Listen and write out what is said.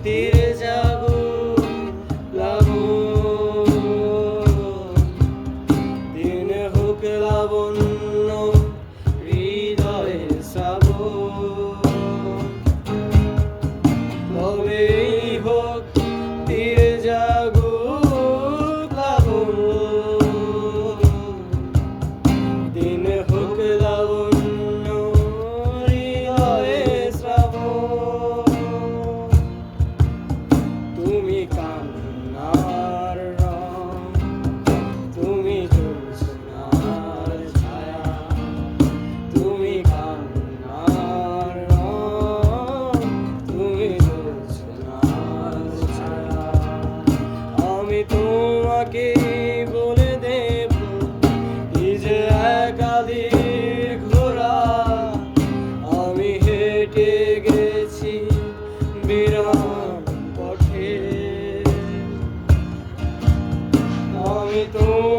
তীরে যাবো দিন হোক লাবণ্য হৃদয়ে শ্রাবণ তবেই হোক তীরে যাবো দিন হোক লাবণ্য হৃদয়ে শ্রাবণ তুমি কান্নার রং তুমি জ্যোৎস্নার ছায়া তুমি কান্নার রং তুমি জ্যোৎস্নার ছায়া আমি তোমাকে বলে দেব এই যে একাধিক ঘোড়া আমি হেঁটে গেছি বিরান পথে আমি তো